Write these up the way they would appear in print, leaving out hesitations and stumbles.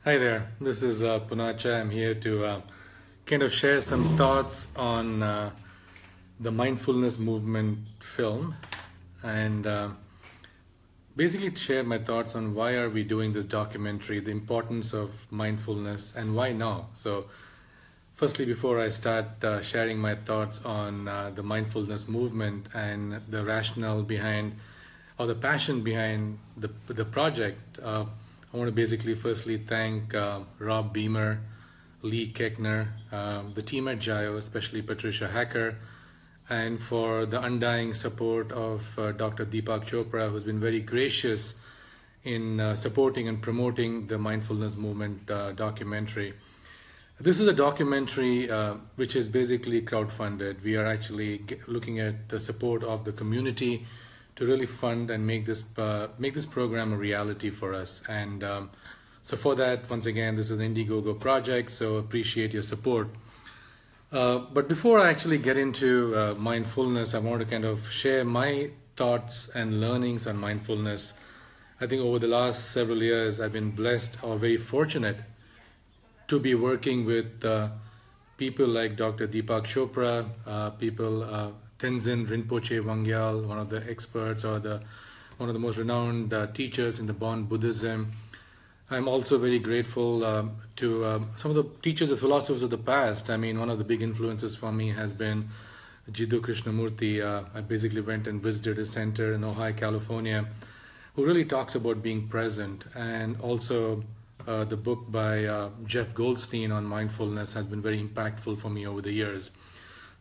Hi there, this is Punacha. I'm here to kind of share some thoughts on the Mindfulness Movement film and basically share my thoughts on why are we doing this documentary, the importance of mindfulness and why now. So firstly, before I start sharing my thoughts on the mindfulness movement and the rationale behind or the passion behind the project, I want to basically firstly thank Rob Beamer, Lee Keckner, the team at Jayo, especially Patricia Hacker, and for the undying support of Dr. Deepak Chopra, who's been very gracious in supporting and promoting the mindfulness movement documentary. This is a documentary which is basically crowdfunded. We are actually looking at the support of the community to really fund and make this program a reality for us. And so for that, once again, this is an Indiegogo project, so appreciate your support. But before I actually get into mindfulness, I want to kind of share my thoughts and learnings on mindfulness. I think over the last several years, I've been blessed or very fortunate to be working with people like Dr. Deepak Chopra, Tenzin Rinpoche Wangyal, one of the experts or one of the most renowned teachers in the Bon Buddhism. I'm also very grateful to some of the teachers and philosophers of the past. I mean, one of the big influences for me has been Jiddu Krishnamurti. I basically went and visited his center in Ojai, California, who really talks about being present. And also the book by Jeff Goldstein on mindfulness has been very impactful for me over the years.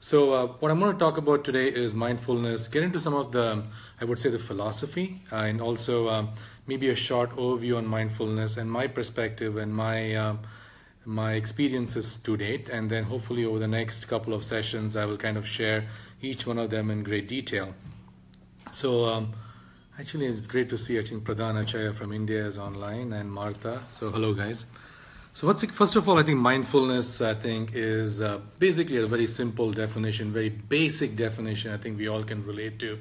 So what I'm going to talk about today is mindfulness, get into some of the, I would say, the philosophy, and also maybe a short overview on mindfulness and my perspective and my experiences to date. And then hopefully over the next couple of sessions, I will kind of share each one of them in great detail. So actually, it's great to see, I think, Pradhan Acharya from India is online and Martha. So hello, guys. So first of all, I think mindfulness, I think, is basically a very simple definition, very basic definition I think we all can relate to,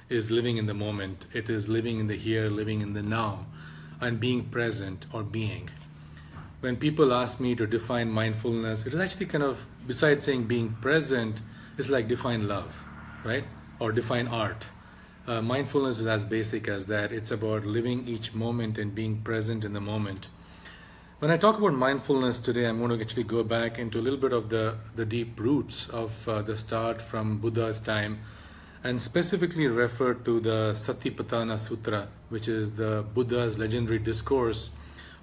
is living in the moment. It is living in the here, living in the now, and being present or being. When people ask me to define mindfulness, it is actually kind of, besides saying being present, it's like define love, right? Or define art. Mindfulness is as basic as that. It's about living each moment and being present in the moment. When I talk about mindfulness today, I'm going to actually go back into a little bit of the deep roots of the start from Buddha's time, and specifically refer to the Satipatthana Sutra, which is the Buddha's legendary discourse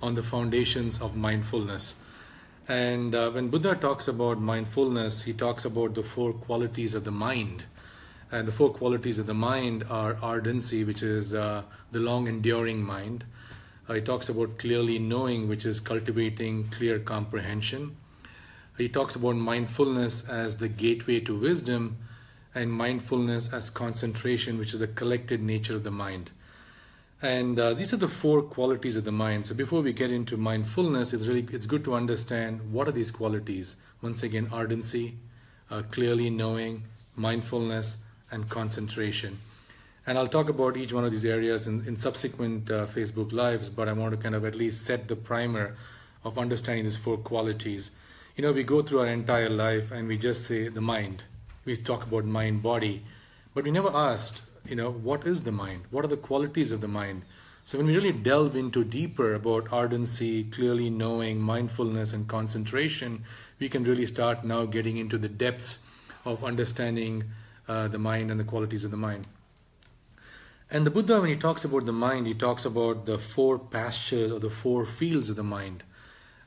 on the foundations of mindfulness. And when Buddha talks about mindfulness, he talks about the four qualities of the mind. And the four qualities of the mind are ardency, which is the long enduring mind. He talks about clearly knowing, which is cultivating clear comprehension. He talks about mindfulness as the gateway to wisdom, and mindfulness as concentration, which is the collected nature of the mind. And these are the four qualities of the mind. So before we get into mindfulness, it's good to understand what are these qualities. Once again, ardency, clearly knowing, mindfulness, and concentration. And I'll talk about each one of these areas in subsequent Facebook Lives, but I want to kind of at least set the primer of understanding these four qualities. You know, we go through our entire life and we just say the mind. We talk about mind, body, but we never asked, you know, what is the mind? What are the qualities of the mind? So when we really delve into deeper about ardency, clearly knowing, mindfulness, and concentration, we can really start now getting into the depths of understanding the mind and the qualities of the mind. And the Buddha, when he talks about the mind, he talks about the four pastures or the four fields of the mind.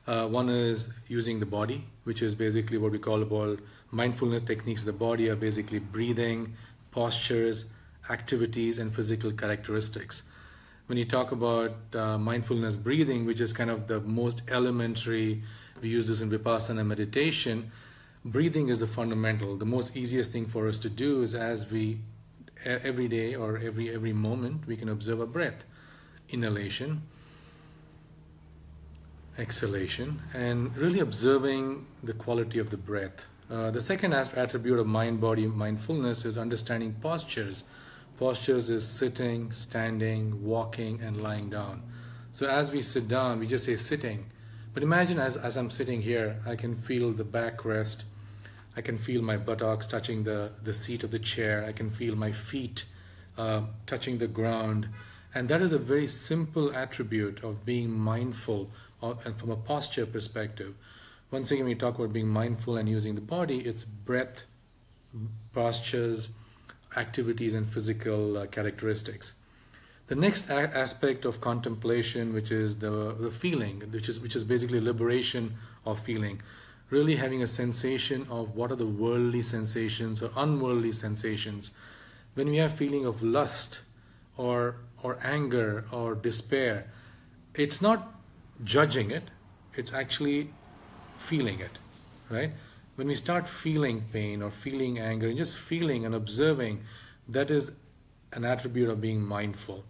One is using the body, which is basically what we call about mindfulness techniques of the body are basically breathing, postures, activities, and physical characteristics. When you talk about mindfulness breathing, which is kind of the most elementary, we use this in Vipassana meditation, breathing is the fundamental. The most easiest thing for us to do is every day or every moment we can observe a breath, inhalation, exhalation, and really observing the quality of the breath. The second attribute of mind-body mindfulness is understanding postures. Postures is sitting, standing, walking, and lying down. So as we sit down, we just say sitting. But imagine as I'm sitting here, I can feel the backrest, I can feel my buttocks touching the seat of the chair, I can feel my feet touching the ground. And that is a very simple attribute of being mindful, and from a posture perspective. Once again, when we talk about being mindful and using the body, it's breath, postures, activities, and physical characteristics. The next aspect of contemplation, which is the feeling, which is basically liberation of feeling, really having a sensation of what are the worldly sensations or unworldly sensations. When we have feeling of lust or anger or despair, it's not judging it, it's actually feeling it, right? When we start feeling pain or feeling anger and just feeling and observing, that is an attribute of being mindful.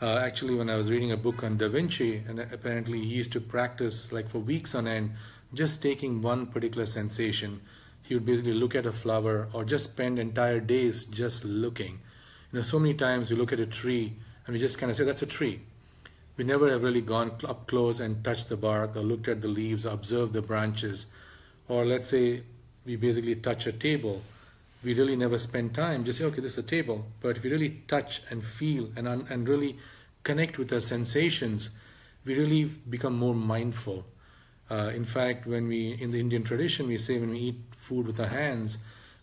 Actually, when I was reading a book on Da Vinci, and apparently he used to practice like for weeks on end, just taking one particular sensation. He would basically look at a flower or just spend entire days just looking. So many times we look at a tree and we just kind of say, that's a tree. We never have really gone up close and touched the bark or looked at the leaves or observed the branches. Or let's say we basically touch a table. We really never spend time, just say, okay, this is a table. But if we really touch and feel and really connect with the sensations, we really become more mindful. In fact, when in the Indian tradition, we say when we eat food with our hands,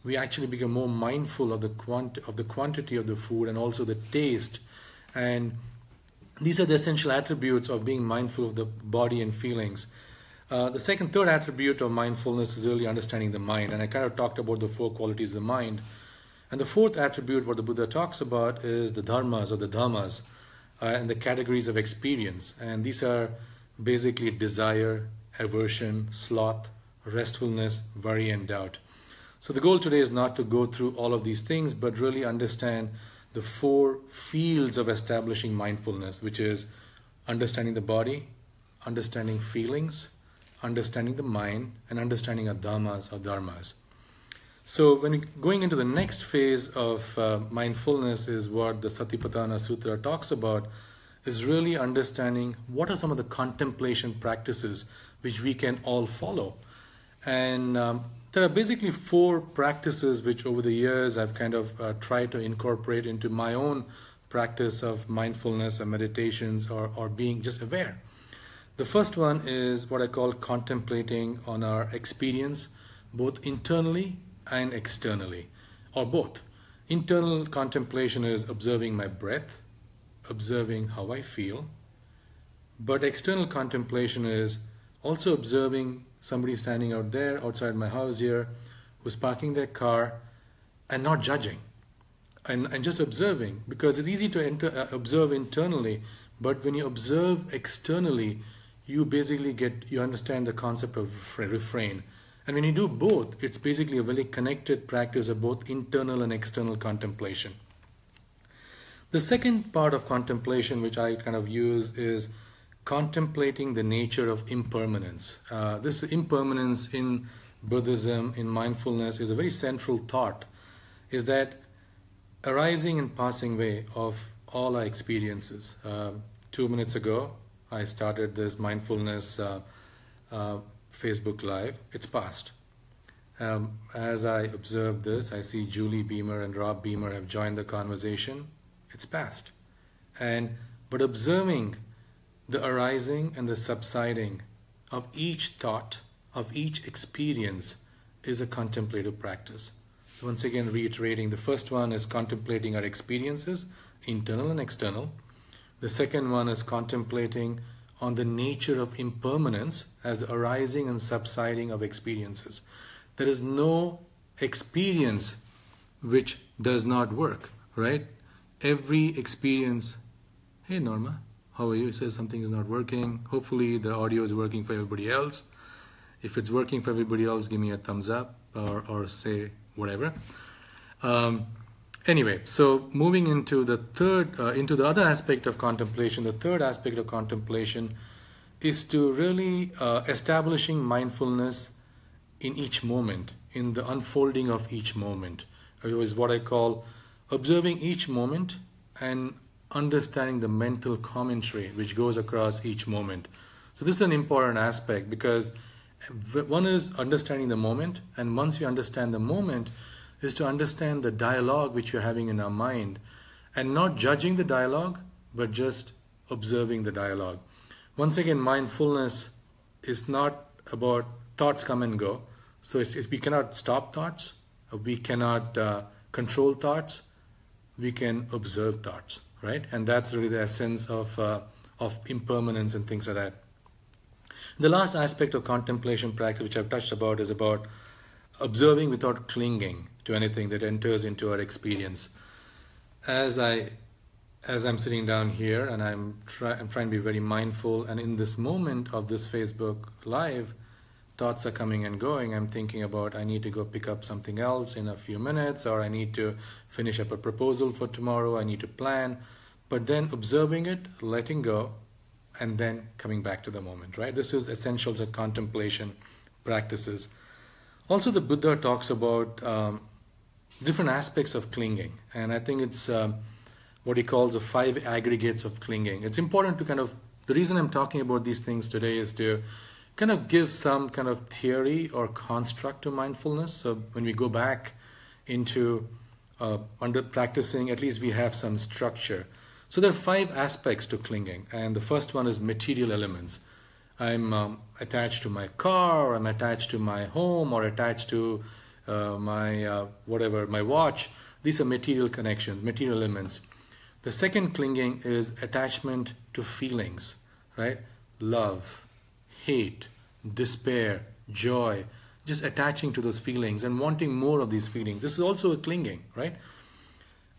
we actually become more mindful of the quantity of the food and also the taste. And these are the essential attributes of being mindful of the body and feelings. The third attribute of mindfulness is really understanding the mind. And I kind of talked about the 4 qualities of the mind. And the fourth attribute, what the Buddha talks about, is the dharmas or the dhammas and the categories of experience. And these are basically desire, aversion, sloth, restfulness, worry, and doubt. So the goal today is not to go through all of these things, but really understand the 4 fields of establishing mindfulness, which is understanding the body, understanding feelings, understanding the mind, and understanding our dhammas or dharmas. So when going into the next phase of mindfulness is what the Satipatthana Sutra talks about, is really understanding what are some of the contemplation practices which we can all follow. And there are basically 4 practices which over the years I've kind of tried to incorporate into my own practice of mindfulness or meditations or being just aware. The first one is what I call contemplating on our experience, both internally and externally, or both. Internal contemplation is observing my breath, observing how I feel, but external contemplation is also observing somebody standing out there outside my house here who's parking their car and not judging and just observing, because it's easy to observe internally, but when you observe externally, you basically you understand the concept of refrain. And when you do both, it's basically a very connected practice of both internal and external contemplation. The second part of contemplation, which I kind of use, is contemplating the nature of impermanence. This impermanence in Buddhism, in mindfulness, is a very central thought, is that arising and passing away of all our experiences. 2 minutes ago, I started this mindfulness Facebook Live. It's past. As I observe this, I see Julie Beamer and Rob Beamer have joined the conversation. It's past. But observing the arising and the subsiding of each thought, of each experience, is a contemplative practice. So once again, reiterating, the first one is contemplating our experiences, internal and external. The second one is contemplating on the nature of impermanence as the arising and subsiding of experiences. There is no experience which does not work, right? Every experience. Hey Norma, how are you? It says something is not working. Hopefully the audio is working for everybody else. If it's working for everybody else, give me a thumbs up or say whatever. Anyway, so moving into the into the other aspect of contemplation, the third aspect of contemplation is to really establishing mindfulness in each moment, in the unfolding of each moment. It is what I call observing each moment and understanding the mental commentary which goes across each moment. So this is an important aspect, because one is understanding the moment, and once you understand the moment is to understand the dialogue which you're having in our mind, and not judging the dialogue, but just observing the dialogue. Once again, mindfulness is not about thoughts come and go. So we cannot stop thoughts, we cannot control thoughts, we can observe thoughts, right? And that's really the essence of impermanence and things like that. The last aspect of contemplation practice, which I've touched about, is about observing without clinging to anything that enters into our experience. As I'm sitting down here and I'm trying to be very mindful, and in this moment of this Facebook Live, thoughts are coming and going. I'm thinking about I need to go pick up something else in a few minutes, or I need to finish up a proposal for tomorrow, I need to plan. But then observing it, letting go, and then coming back to the moment, right? This is essentials of contemplation practices. Also, the Buddha talks about different aspects of clinging, and I think it's what he calls the 5 aggregates of clinging. It's important to the reason I'm talking about these things today is to kind of give some kind of theory or construct to mindfulness. So when we go back into under practicing, at least we have some structure. So there are 5 aspects to clinging, and the first one is material elements. I'm attached to my car, or I'm attached to my home, or attached to my watch. These are material connections, material elements. The second clinging is attachment to feelings, right? Love, hate, despair, joy, just attaching to those feelings and wanting more of these feelings. This is also a clinging, right?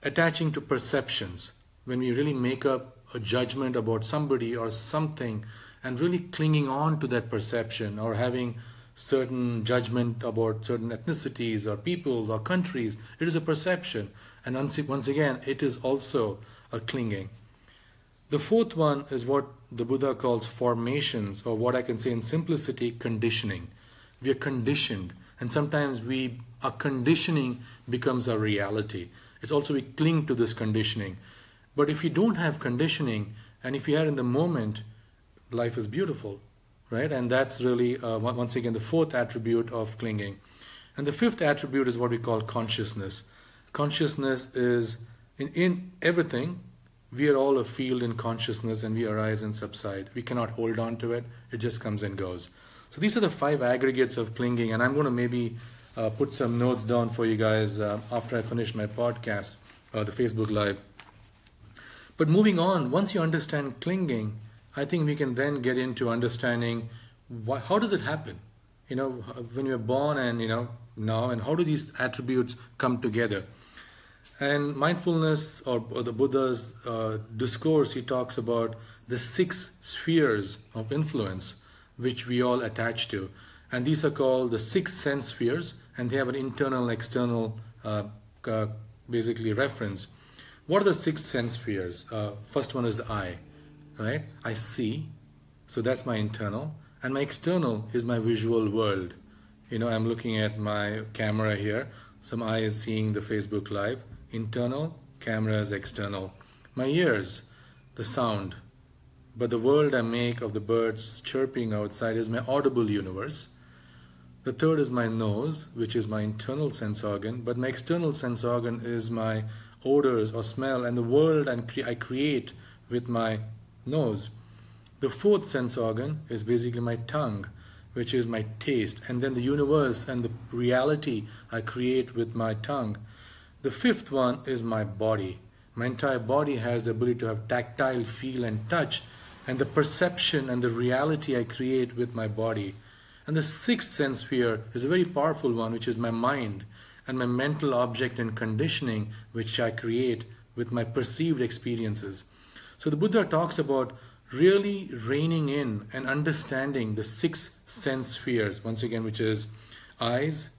Attaching to perceptions, when we really make up a judgment about somebody or something and really clinging on to that perception, or having certain judgment about certain ethnicities or people or countries. It is a perception, and once again it is also a clinging. The fourth one is what the Buddha calls formations, or what I can say in simplicity, conditioning. We are conditioned, and sometimes our conditioning becomes our reality. It's also we cling to this conditioning. But if you don't have conditioning, and if you are in the moment, life is beautiful, right? And that's really, once again, the fourth attribute of clinging. And the fifth attribute is what we call consciousness. Consciousness is, in everything, we are all a field in consciousness, and we arise and subside. We cannot hold on to it. It just comes and goes. So these are the 5 aggregates of clinging, and I'm going to maybe put some notes down for you guys after I finish my podcast, the Facebook Live. But moving on, once you understand clinging, I think we can then get into understanding how does it happen? When you're born and now, and how do these attributes come together? And mindfulness, or the Buddha's discourse, he talks about the 6 spheres of influence which we all attach to. And these are called the 6 sense spheres, and they have an internal and external basically reference. What are the 6 sense spheres? First one is the eye, right? I see, so that's my internal. And my external is my visual world. I'm looking at my camera here. Some eye is seeing the Facebook Live. Internal, camera is external. My ears, the sound. But the world I make of the birds chirping outside is my audible universe. The third is my nose, which is my internal sense organ. But my external sense organ is my odors or smell, and the world I create with my nose. The fourth sense organ is basically my tongue, which is my taste, and then the universe and the reality I create with my tongue. The fifth one is my body. My entire body has the ability to have tactile feel and touch, and the perception and the reality I create with my body. And the sixth sense sphere is a very powerful one, which is my mind and my mental object and conditioning, which I create with my perceived experiences. So the Buddha talks about really reining in and understanding the 6 sense spheres, once again, which is eyes,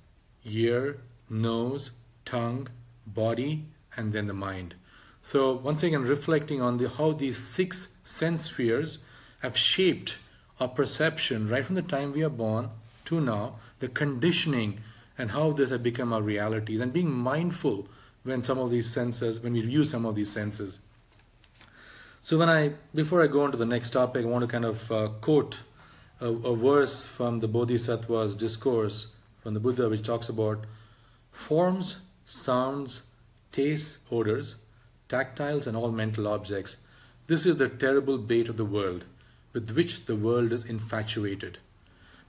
ear, nose, tongue, body, and then the mind. So once again, reflecting on how these 6 sense spheres have shaped our perception right from the time we are born to now, the conditioning, and how this has become our reality. Then being mindful when we use some of these senses. So before I go on to the next topic, I want to kind of quote a verse from the Bodhisattva's discourse from the Buddha, which talks about forms, sounds, tastes, odors, tactiles, and all mental objects. This is the terrible bait of the world, with which the world is infatuated.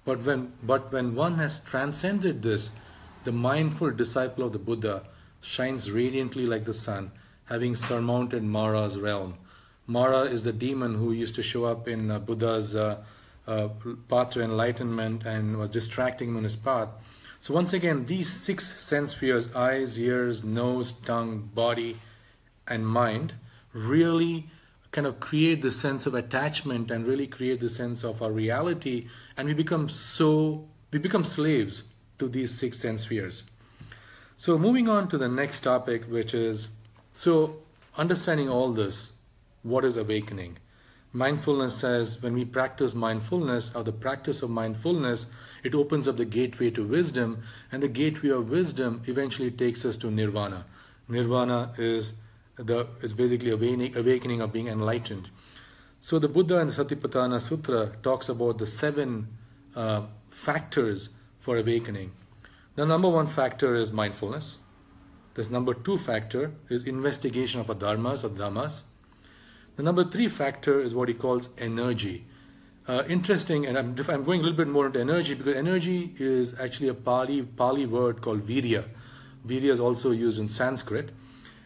But when one has transcended this, the mindful disciple of the Buddha shines radiantly like the sun, having surmounted Mara's realm. Mara is the demon who used to show up in Buddha's path to enlightenment and was distracting him on his path. So once again, these 6 sense spheres, eyes, ears, nose, tongue, body, and mind, really kind of create the sense of attachment and really create the sense of our reality, and we become slaves to these 6 sense spheres. So moving on to the next topic, which is, so understanding all this, what is awakening? Mindfulness says when we practice mindfulness, or the practice of mindfulness, it opens up the gateway to wisdom, and the gateway of wisdom eventually takes us to nirvana. Nirvana is basically awakening of being enlightened. So the Buddha in the Satipatthana Sutra talks about the 7 factors for awakening. The number 1 factor is mindfulness. This number 2 factor is investigation of dharmas or dhammas. The number 3 factor is what he calls energy. Interesting, and I'm going a little bit more into energy, because energy is actually a Pali word called virya. Virya is also used in Sanskrit,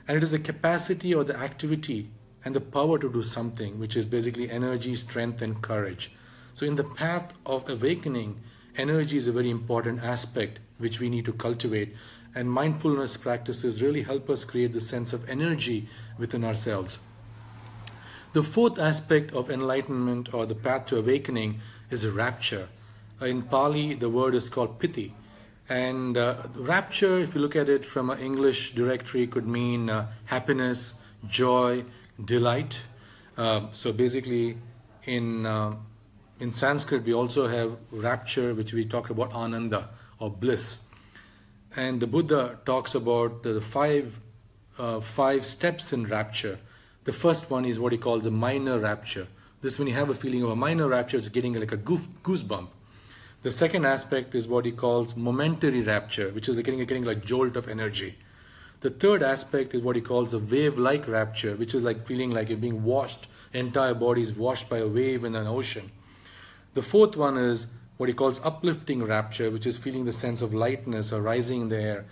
and it is the capacity or the activity and the power to do something, which is basically energy, strength, and courage. So in the path of awakening, energy is a very important aspect which we need to cultivate, and mindfulness practices really help us create the sense of energy within ourselves. The 4th aspect of enlightenment or the path to awakening is rapture. In Pali, the word is called piti. And rapture, if you look at it from an English directory, could mean happiness, joy, delight. So basically, in Sanskrit, we also have rapture, which we talk about ananda or bliss. And the Buddha talks about the 5 steps in rapture. The first one is what he calls a minor rapture. This, when you have a feeling of a minor rapture, it's getting like a goosebump. The second aspect is what he calls momentary rapture, which is getting like jolt of energy. The third aspect is what he calls a wave-like rapture, which is like feeling like you're being washed, entire body is washed by a wave in an ocean. The fourth one is what he calls uplifting rapture, which is feeling the sense of lightness or rising in the air.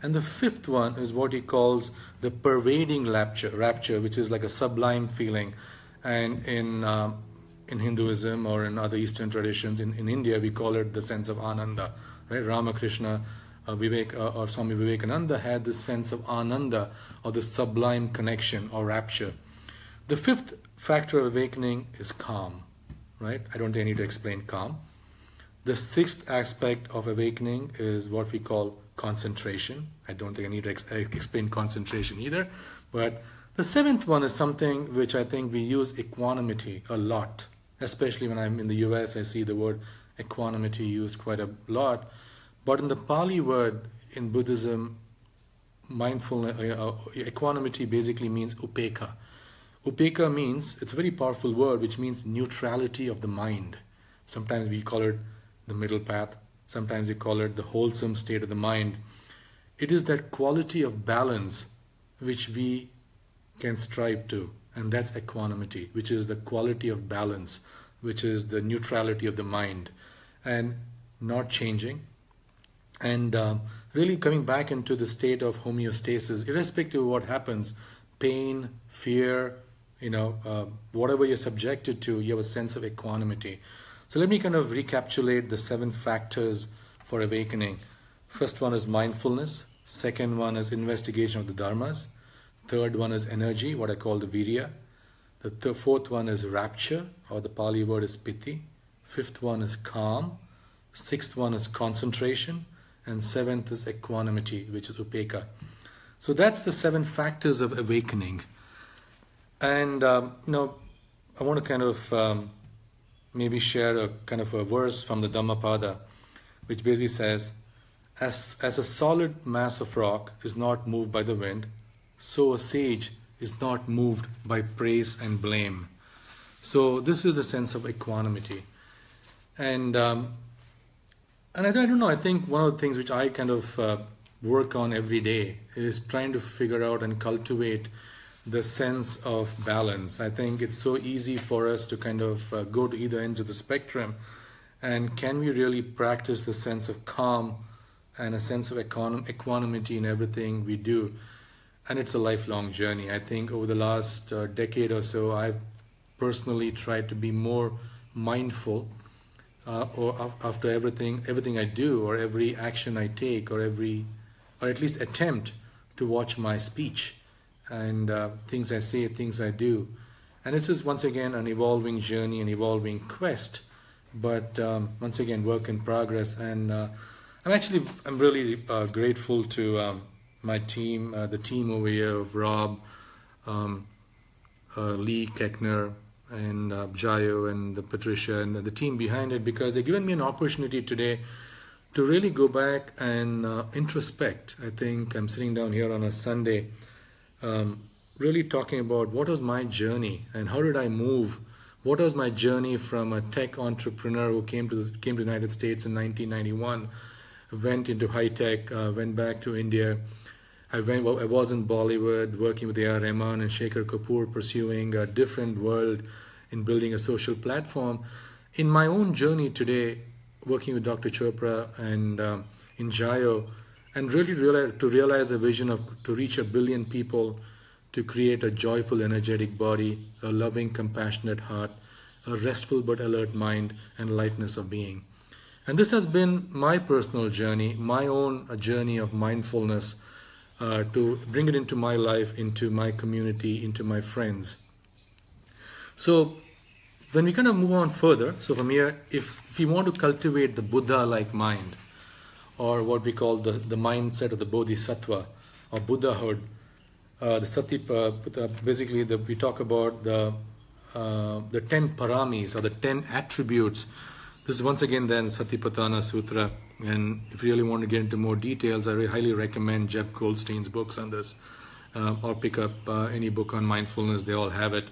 And the 5th one is what he calls the pervading rapture, which is like a sublime feeling. And in Hinduism or in other Eastern traditions, in India, we call it the sense of ananda. Right? Ramakrishna, or Swami Vivekananda had this sense of ananda, or the sublime connection or rapture. The 5th factor of awakening is calm. Right? I don't think I need to explain calm. The 6th aspect of awakening is what we call concentration. I don't think I need to explain concentration either. But the 7th one is something which I think we use equanimity a lot. Especially when I'm in the US, I see the word equanimity used quite a lot. But in the Pali word in Buddhism, mindfulness, equanimity basically means upeka. Upeka means, it's a very powerful word, which means neutrality of the mind. Sometimes we call it the middle path. Sometimes we call it the wholesome state of the mind. It is that quality of balance which we can strive to. And that's equanimity, which is the quality of balance, which is the neutrality of the mind. And not changing. And really coming back into the state of homeostasis, irrespective of what happens, pain, fear, whatever you're subjected to, you have a sense of equanimity. So let me kind of recapitulate the 7 factors for awakening. First one is mindfulness. Second one is investigation of the dharmas. Third one is energy, what I call the virya. The fourth one is rapture, or the Pali word is piti. 5th one is calm. 6th one is concentration. And 7th is equanimity, which is upeka. So that's the 7 factors of awakening. And, I want to kind of maybe share a kind of a verse from the Dhammapada, which basically says, as a solid mass of rock is not moved by the wind, so a sage is not moved by praise and blame. So this is a sense of equanimity. And I don't know, I think one of the things which I kind of work on every day is trying to figure out and cultivate the sense of balance. I think it's so easy for us to kind of go to either ends of the spectrum. And can we really practice the sense of calm and a sense of equanimity in everything we do? And it's a lifelong journey. I think over the last decade or so, I've personally tried to be more mindful or after everything I do, or every action I take, or at least attempt to watch my speech and things I say, things I do. And it's just once again an evolving journey, an evolving quest, but once again work in progress. And I'm really grateful to my team, the team over here of Rob, Lee Keckner, and Jayo and Patricia and the team behind it, because they've given me an opportunity today to really go back and introspect. I think I'm sitting down here on a Sunday really talking about what was my journey and how did I move. What was my journey from a tech entrepreneur who came to the United States in 1991, went into high tech, went back to India. I was in Bollywood working with A.R. Rahman and Shekhar Kapoor, pursuing a different world in building a social platform. In my own journey today, working with Dr. Chopra and in Jayo, and really realize a vision to reach 1 billion people, to create a joyful, energetic body, a loving, compassionate heart, a restful but alert mind, and lightness of being. And this has been my personal journey, my own journey of mindfulness, to bring it into my life, into my community, into my friends. So when we kind of move on further, so from here, if we want to cultivate the Buddha-like mind, or what we call the mindset of the Bodhisattva or Buddhahood, the Sati, basically we talk about the 10 paramis, or the 10 attributes. This is once again then Satipatthana Sutra, and if you really want to get into more details, I highly recommend Jeff Goldstein's books on this, or pick up any book on mindfulness. They all have it.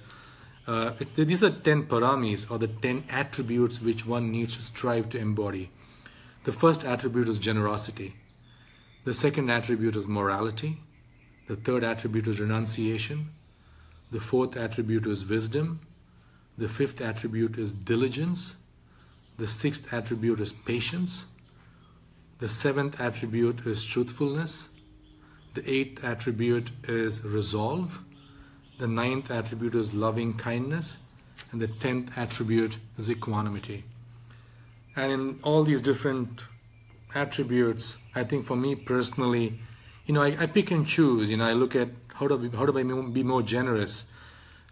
These are 10 paramis, or the 10 attributes which one needs to strive to embody. The first attribute is generosity. The second attribute is morality. The third attribute is renunciation. The fourth attribute is wisdom. The fifth attribute is diligence. The sixth attribute is patience. The seventh attribute is truthfulness. The eighth attribute is resolve. The ninth attribute is loving kindness. And the 10th attribute is equanimity. And in all these different attributes, I think for me personally, I pick and choose. I look at how do I be more generous?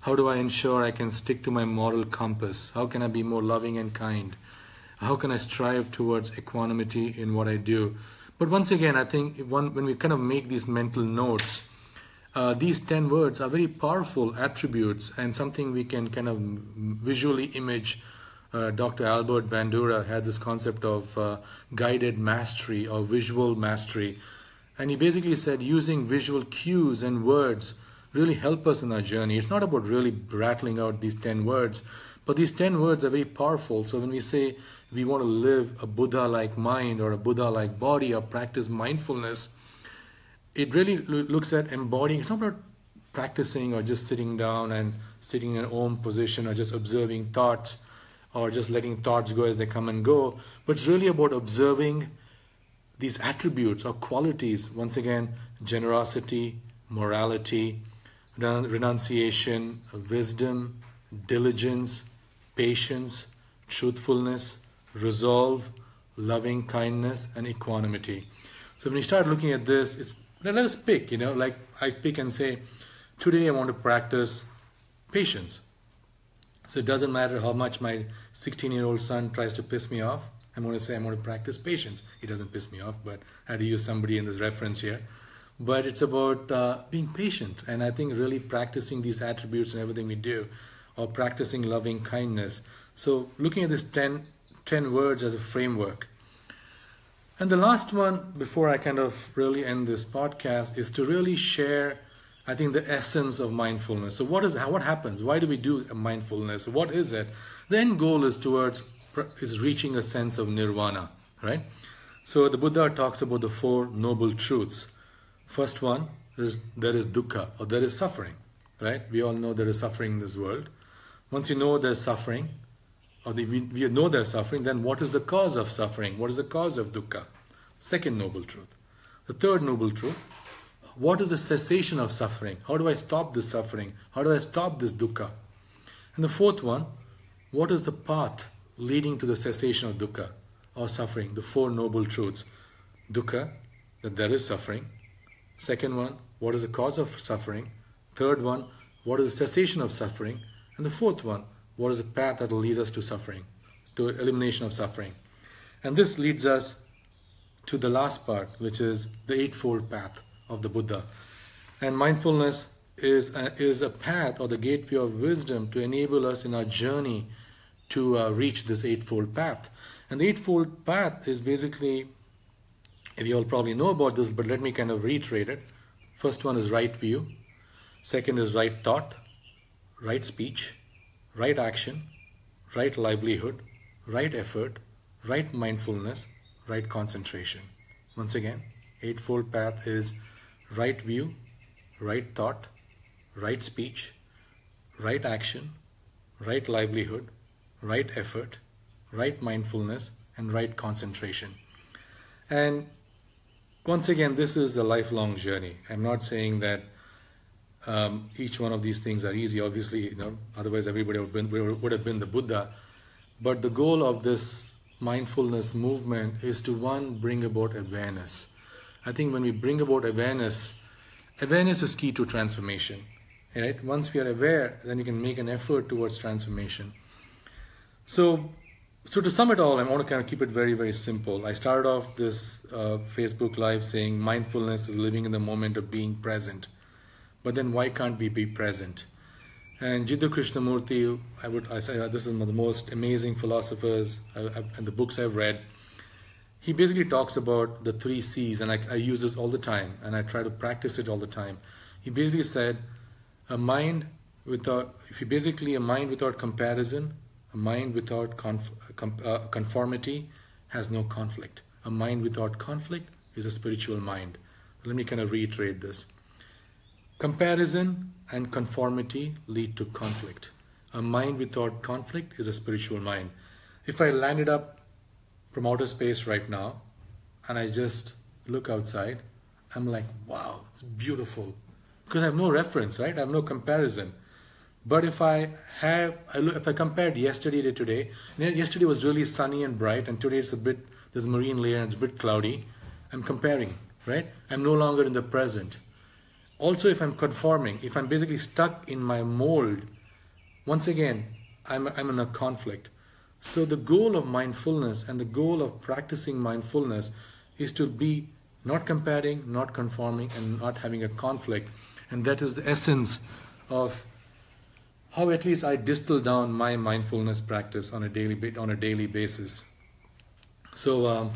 How do I ensure I can stick to my moral compass? How can I be more loving and kind? How can I strive towards equanimity in what I do? But once again, I think when we kind of make these mental notes, these 10 words are very powerful attributes and something we can kind of visually image. Dr. Albert Bandura had this concept of guided mastery or visual mastery. And he basically said using visual cues and words really help us in our journey. It's not about really rattling out these 10 words, but these 10 words are very powerful. So when we say we want to live a Buddha-like mind or a Buddha-like body or practice mindfulness, it really looks at embodying. It's not about practicing or just sitting down and sitting in an Om position or just observing thoughts or just letting thoughts go as they come and go, but it's really about observing these attributes or qualities. Once again, generosity, morality, renunciation, wisdom, diligence, patience, truthfulness, resolve, loving kindness, and equanimity. So when you start looking at this, let us pick, like I pick and say, today I want to practice patience. So it doesn't matter how much my 16-year-old son tries to piss me off. I'm going to say I'm going to practice patience. He doesn't piss me off, but I had to use somebody in this reference here. But it's about being patient. And I think really practicing these attributes in everything we do, or practicing loving kindness. So looking at this 10 words as a framework. And the last one, before I kind of really end this podcast, is to really share, I think, the essence of mindfulness. So what happens? Why do we do mindfulness? What is it? The end goal is towards is reaching a sense of nirvana, right? So the Buddha talks about the four noble truths. First one is there is dukkha, or there is suffering, right? We all know there is suffering in this world. Once you know there's suffering, or we know there's suffering, then what is the cause of suffering? What is the cause of dukkha? Second noble truth. The third noble truth, what is the cessation of suffering? How do I stop this suffering? How do I stop this dukkha? And the fourth one, what is the path leading to the cessation of dukkha or suffering? The four noble truths. Dukkha, that there is suffering. Second one, what is the cause of suffering? Third one, what is the cessation of suffering? And the fourth one, what is the path that will lead us to suffering, to elimination of suffering? And this leads us to the last part, which is the eightfold path of the Buddha. And mindfulness is a path or the gateway of wisdom to enable us in our journey to reach this eightfold path. And the eightfold path is basically, you all probably know about this, but let me kind of reiterate it. First one is right view. Second is right thought, right speech, right action, right livelihood, right effort, right mindfulness, right concentration. Once again, eightfold path is right view, right thought, right speech, right action, right livelihood, right effort, right mindfulness, and right concentration. And once again, this is a lifelong journey. I'm not saying that each one of these things are easy. Obviously, otherwise everybody would have been the Buddha. But the goal of this mindfulness movement is to, one, bring about awareness. I think when we bring about awareness is key to transformation. Right? Once we are aware, then you can make an effort towards transformation. So to sum it all, I want to kind of keep it very, very simple. I started off this Facebook Live saying mindfulness is living in the moment of being present. But then why can't we be present? And Jiddu Krishnamurti, I say this is one of the most amazing philosophers and the books I've read. He basically talks about the 3 C's, and I use this all the time, and I try to practice it all the time. He basically said, a mind without comparison, a mind without conformity has no conflict. A mind without conflict is a spiritual mind. Let me kind of reiterate this. Comparison and conformity lead to conflict. A mind without conflict is a spiritual mind. If I landed up from outer space right now and I just look outside, I'm like, wow, it's beautiful. Because I have no reference, right? I have no comparison. But if I compared yesterday to today, yesterday was really sunny and bright, and today there's a marine layer and it's a bit cloudy. I'm comparing, right? I'm no longer in the present. Also, if I'm conforming, if I'm basically stuck in my mold, once again, I'm in a conflict. So the goal of mindfulness and the goal of practicing mindfulness is to be not comparing, not conforming, and not having a conflict. And that is the essence of how at least I distill down my mindfulness practice on a daily basis. So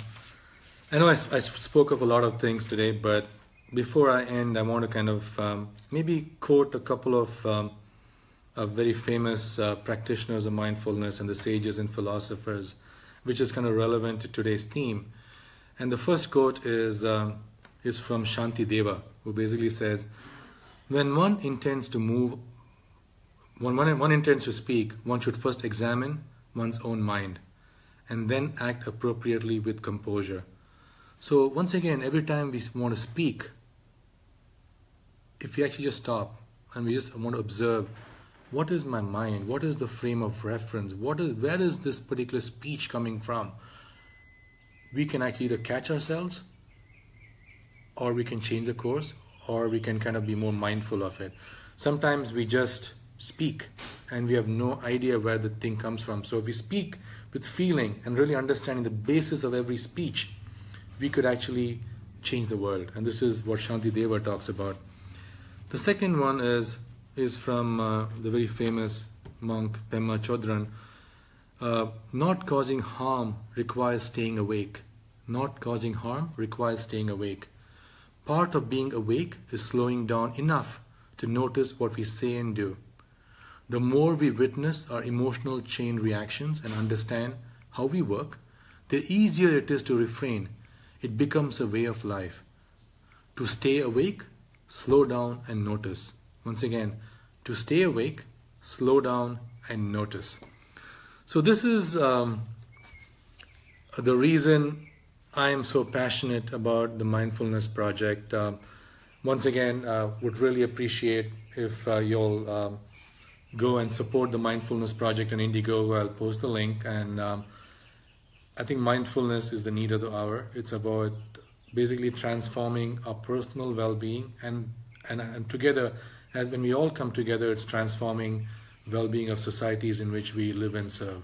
I know I spoke of a lot of things today, but before I end, I want to kind of maybe quote a couple of very famous practitioners of mindfulness and the sages and philosophers, which is kind of relevant to today's theme. And the first quote is from Shanti Deva, who basically says, when one intends to speak, one should first examine one's own mind and then act appropriately with composure. So once again, every time we want to speak, if we actually just stop and we just want to observe, what is my mind? What is the frame of reference? Where is this particular speech coming from? We can actually either catch ourselves, or we can change the course, or we can kind of be more mindful of it. Sometimes we just speak and we have no idea where the thing comes from. So if we speak with feeling and really understanding the basis of every speech, we could actually change the world. And this is what Shanti Deva talks about. The second one is from the very famous monk Pema Chodron. Not causing harm requires staying awake. Not causing harm requires staying awake. Part of being awake is slowing down enough to notice what we say and do. The more we witness our emotional chain reactions and understand how we work, the easier it is to refrain. It becomes a way of life. To stay awake, slow down and notice. Once again, to stay awake, slow down and notice. So this is the reason I am so passionate about the mindfulness project. Once again, would really appreciate if you'll go and support the mindfulness project on Indigo. I'll post the link, and I think mindfulness is the need of the hour. It's about basically transforming our personal well-being, and together, as when we all come together, it's transforming well-being of societies in which we live and serve.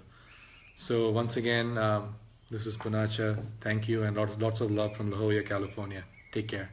So once again, this is Punacha. Thank you, and lots of love from La Jolla, California. Take care.